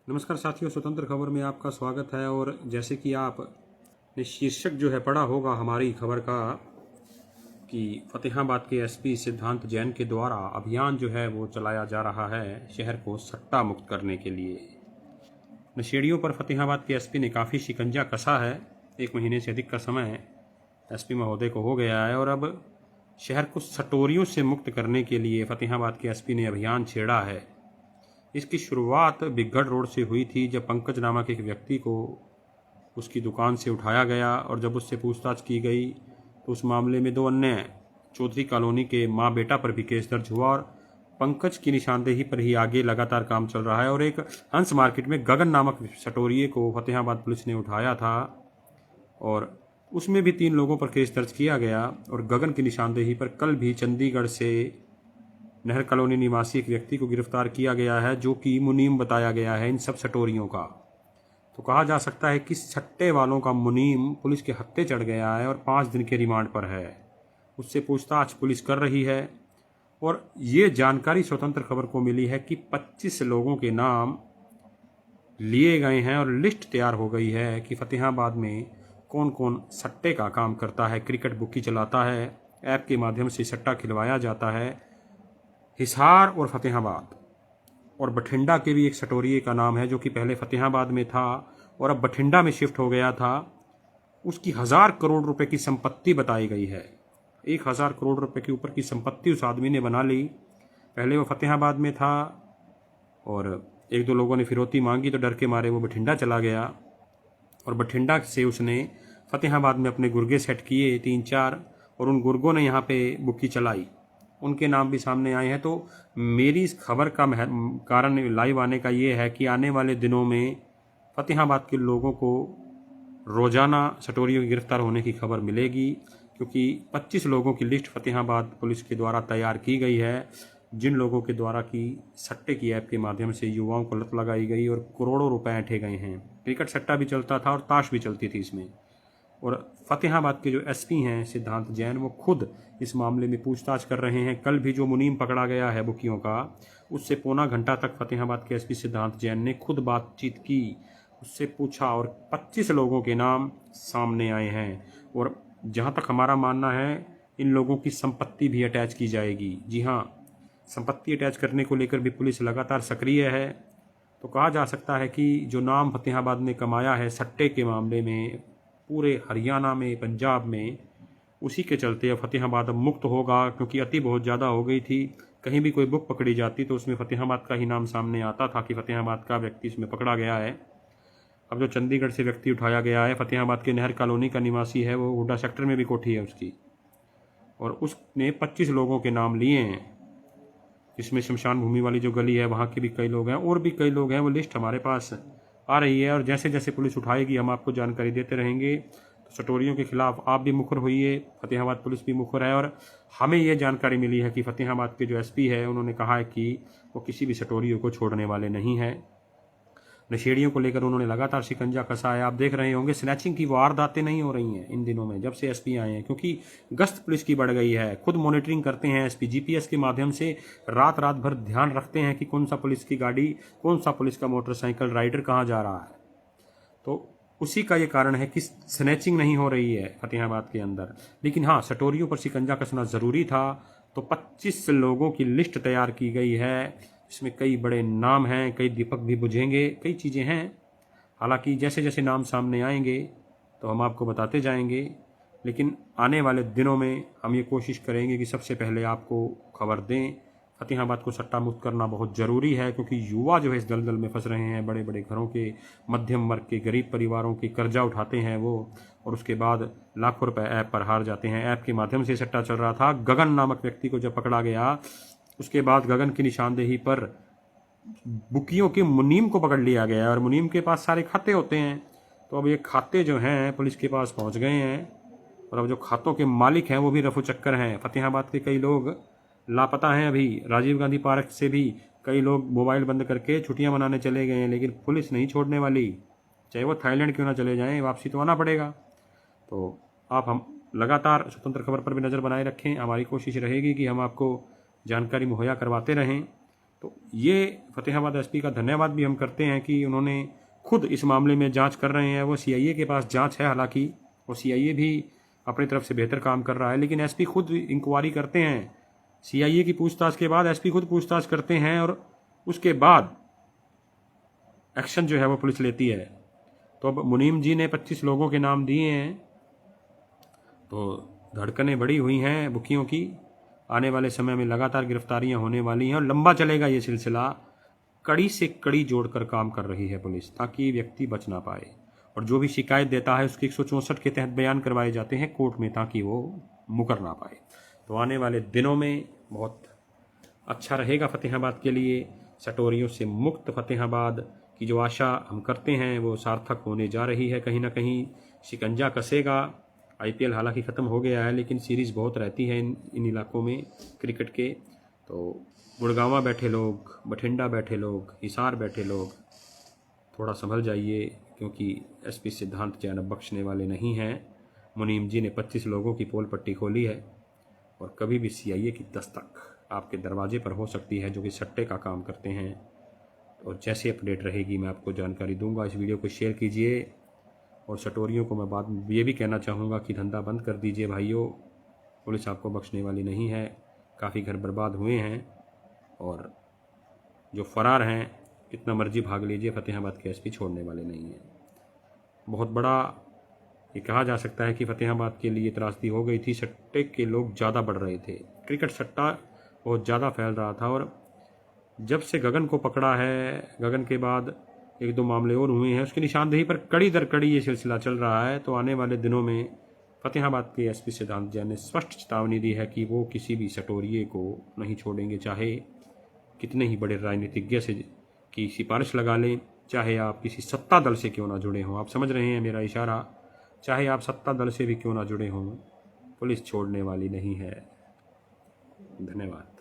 नमस्कार साथियों, स्वतंत्र खबर में आपका स्वागत है। और जैसे कि आपने शीर्षक जो है पढ़ा होगा हमारी खबर का कि फतेहाबाद के एसपी सिद्धांत जैन के द्वारा अभियान जो है वो चलाया जा रहा है शहर को सट्टा मुक्त करने के लिए। नशेड़ियों पर फतेहाबाद के एसपी ने काफ़ी शिकंजा कसा है। 1 महीने से अधिक का समय एसपी महोदय को हो गया है और अब शहर को सटोरियों से मुक्त करने के लिए फतेहाबाद के एसपी ने अभियान छेड़ा है। इसकी शुरुआत बिगड़ रोड से हुई थी, जब पंकज नामक एक व्यक्ति को उसकी दुकान से उठाया गया और जब उससे पूछताछ की गई तो उस मामले में 2 अन्य चौधरी कॉलोनी के माँ बेटा पर भी केस दर्ज हुआ और पंकज की निशानदेही पर ही आगे लगातार काम चल रहा है। और एक हंस मार्केट में गगन नामक सटोरिये को फतेहाबाद पुलिस ने उठाया था और उसमें भी 3 लोगों पर केस दर्ज किया गया। और गगन की निशानदेही पर कल भी चंडीगढ़ से नहर कॉलोनी निवासी एक व्यक्ति को गिरफ्तार किया गया है, जो कि मुनीम बताया गया है इन सब सटोरियों का। तो कहा जा सकता है कि सट्टे वालों का मुनीम पुलिस के हत्थे चढ़ गया है और 5 दिन के रिमांड पर है। उससे पूछताछ पुलिस कर रही है और ये जानकारी स्वतंत्र खबर को मिली है कि 25 लोगों के नाम लिए गए हैं और लिस्ट तैयार हो गई है कि फतेहाबाद में कौन कौन सट्टे का काम करता है, क्रिकेट बुकी चलाता है, ऐप के माध्यम से सट्टा खिलवाया जाता है। हिसार और फतेहाबाद और बठिंडा के भी एक सटोरिये का नाम है, जो कि पहले फतेहाबाद में था और अब बठिंडा में शिफ्ट हो गया था। उसकी 1000 करोड़ रुपए की संपत्ति बताई गई है। 1000 करोड़ रुपए के ऊपर की संपत्ति उस आदमी ने बना ली। पहले वो फतेहाबाद में था और 1-2 लोगों ने फिरौती मांगी तो डर के मारे वो बठिंडा चला गया और बठिंडा से उसने फतेहाबाद में अपने गुर्गे सेट किए 3-4 और उन गुर्गों ने यहाँ पे बुकी चलाई। उनके नाम भी सामने आए हैं। तो मेरी इस खबर का कारण लाइव आने का ये है कि आने वाले दिनों में फतेहाबाद के लोगों को रोजाना सटोरियों के गिरफ्तार होने की खबर मिलेगी, क्योंकि 25 लोगों की लिस्ट फतेहाबाद पुलिस के द्वारा तैयार की गई है, जिन लोगों के द्वारा की सट्टे की ऐप के माध्यम से युवाओं को लत लगाई गई और करोड़ों रुपए ऐंठे गए हैं। क्रिकेट सट्टा भी चलता था और ताश भी चलती थी इसमें। और फतेहाबाद के जो एसपी हैं सिद्धांत जैन, वो खुद इस मामले में पूछताछ कर रहे हैं। कल भी जो मुनीम पकड़ा गया है बुकियों का, उससे पौना घंटा तक फतेहाबाद के एसपी सिद्धांत जैन ने खुद बातचीत की, उससे पूछा और 25 लोगों के नाम सामने आए हैं। और जहां तक हमारा मानना है, इन लोगों की संपत्ति भी अटैच की जाएगी। जी हाँ, संपत्ति अटैच करने को लेकर भी पुलिस लगातार सक्रिय है। तो कहा जा सकता है कि जो नाम फतेहाबाद ने कमाया है सट्टे के मामले में पूरे हरियाणा में, पंजाब में, उसी के चलते अब फतेहाबाद अब मुक्त होगा, क्योंकि अति बहुत ज़्यादा हो गई थी। कहीं भी कोई बुक पकड़ी जाती तो उसमें फतेहाबाद का ही नाम सामने आता था कि फतेहाबाद का व्यक्ति इसमें पकड़ा गया है। अब जो चंडीगढ़ से व्यक्ति उठाया गया है, फतेहाबाद के नहर कॉलोनी का निवासी है, वो हुडा सेक्टर में भी कोठी है उसकी, और उसने 25 लोगों के नाम लिए हैं, जिसमें शमशान भूमि वाली जो गली है वहाँ के भी कई लोग हैं और भी कई लोग हैं। वो लिस्ट हमारे पास आ रही है और जैसे जैसे पुलिस उठाएगी हम आपको जानकारी देते रहेंगे। तो सटोरियों के खिलाफ आप भी मुखर होइए, फतेहाबाद पुलिस भी मुखर है। और हमें ये जानकारी मिली है कि फतेहाबाद के जो एसपी है उन्होंने कहा है कि वो किसी भी सटोरियों को छोड़ने वाले नहीं हैं। नशेड़ियों को लेकर उन्होंने लगातार शिकंजा कसा है। आप देख रहे होंगे स्नैचिंग की वारदातें नहीं हो रही हैं इन दिनों में जब से एसपी आए हैं, क्योंकि गश्त पुलिस की बढ़ गई है। खुद मॉनिटरिंग करते हैं एसपी, जीपीएस के माध्यम से रात रात भर ध्यान रखते हैं कि कौन सा पुलिस की गाड़ी, कौन सा पुलिस का मोटरसाइकिल राइडर कहाँ जा रहा है। तो उसी का ये कारण है कि स्नैचिंग नहीं हो रही है फतेहाबाद के अंदर। लेकिन हाँ, सटोरियों पर शिकंजा कसना ज़रूरी था। तो 25 लोगों की लिस्ट तैयार की गई है, इसमें कई बड़े नाम हैं, कई दीपक भी बुझेंगे, कई चीज़ें हैं। हालांकि जैसे जैसे नाम सामने आएंगे तो हम आपको बताते जाएंगे, लेकिन आने वाले दिनों में हम ये कोशिश करेंगे कि सबसे पहले आपको खबर दें। फतेहाबाद को सट्टा मुक्त करना बहुत ज़रूरी है, क्योंकि युवा जो है इस दलदल में फंस रहे हैं। बड़े बड़े घरों के, मध्यम वर्ग के, गरीब परिवारों के कर्जा उठाते हैं वो, और उसके बाद लाखों रुपए ऐप पर हार जाते हैं। ऐप के माध्यम से सट्टा चल रहा था। गगन नामक व्यक्ति को जब पकड़ा गया, उसके बाद गगन की निशानदेही पर बुकियों के मुनीम को पकड़ लिया गया और मुनीम के पास सारे खाते होते हैं। तो अब ये खाते जो हैं पुलिस के पास पहुंच गए हैं और अब जो खातों के मालिक हैं वो भी रफू चक्कर हैं। फतेहाबाद के कई लोग लापता हैं। अभी राजीव गांधी पार्क से भी कई लोग मोबाइल बंद करके छुट्टियां मनाने चले गए हैं, लेकिन पुलिस नहीं छोड़ने वाली। चाहे वो थाईलैंड क्यों ना चले जाएं, वापसी तो आना पड़ेगा। तो आप हम लगातार स्वतंत्र खबर पर भी नज़र बनाए रखें। हमारी कोशिश रहेगी कि हम आपको जानकारी मुहैया करवाते रहें। तो ये फतेहाबाद एसपी का धन्यवाद भी हम करते हैं कि उन्होंने खुद इस मामले में जांच कर रहे हैं। वो सीआईए के पास जांच है हालांकि, और सीआईए भी अपनी तरफ से बेहतर काम कर रहा है, लेकिन एसपी खुद इंक्वायरी करते हैं। सीआईए की पूछताछ के बाद एसपी खुद पूछताछ करते हैं और उसके बाद एक्शन जो है वो पुलिस लेती है। तो अब मुनीम जी ने 25 लोगों के नाम दिए हैं, तो धड़कनें बढ़ी हुई हैं बुकियों की। आने वाले समय में लगातार गिरफ्तारियां होने वाली हैं और लंबा चलेगा ये सिलसिला। कड़ी से कड़ी जोड़कर काम कर रही है पुलिस ताकि व्यक्ति बच ना पाए, और जो भी शिकायत देता है उसके 164 के तहत बयान करवाए जाते हैं कोर्ट में ताकि वो मुकर ना पाए। तो आने वाले दिनों में बहुत अच्छा रहेगा फतेहाबाद के लिए। सटोरियों से मुक्त फतेहाबाद की जो आशा हम करते हैं वो सार्थक होने जा रही है। कहीं ना कहीं शिकंजा कसेगा। आईपीएल हालांकि ख़त्म हो गया है, लेकिन सीरीज़ बहुत रहती है इन इलाकों में क्रिकेट के। तो गुड़गांवा बैठे लोग, बठिंडा बैठे लोग, हिसार बैठे लोग, थोड़ा संभल जाइए, क्योंकि एसपी सिद्धांत जैन अब बख्शने वाले नहीं हैं। मुनीम जी ने 25 लोगों की पोल पट्टी खोली है, और कभी भी सीआईए की दस्तक आपके दरवाजे पर हो सकती है, जो कि सट्टे का काम करते हैं। और जैसे अपडेट रहेगी मैं आपको जानकारी दूंगा। इस वीडियो को शेयर कीजिए, और सटोरियों को मैं बाद में ये भी कहना चाहूँगा कि धंधा बंद कर दीजिए भाइयों, पुलिस आपको बख्शने वाली नहीं है। काफ़ी घर बर्बाद हुए हैं, और जो फरार हैं कितना मर्जी भाग लीजिए, फतेहाबाद के एसपी छोड़ने वाले नहीं हैं। बहुत बड़ा ये कहा जा सकता है कि फतेहाबाद के लिए त्रासदी हो गई थी। सट्टे के लोग ज़्यादा बढ़ रहे थे, क्रिकेट सट्टा बहुत ज़्यादा फैल रहा था। और जब से गगन को पकड़ा है, गगन के बाद 1-2 मामले और हुए हैं, उसकी निशानदेही पर कड़ी दर कड़ी ये सिलसिला चल रहा है। तो आने वाले दिनों में फतेहाबाद के एसपी सिद्धांत जैन ने स्पष्ट चेतावनी दी है कि वो किसी भी सटोरिये को नहीं छोड़ेंगे, चाहे कितने ही बड़े राजनीतिज्ञ से की सिफारिश लगा लें, चाहे आप किसी सत्ता दल से क्यों ना जुड़े हों। आप समझ रहे हैं मेरा इशारा, चाहे आप सत्ता दल से भी क्यों ना जुड़े हों, पुलिस छोड़ने वाली नहीं है। धन्यवाद।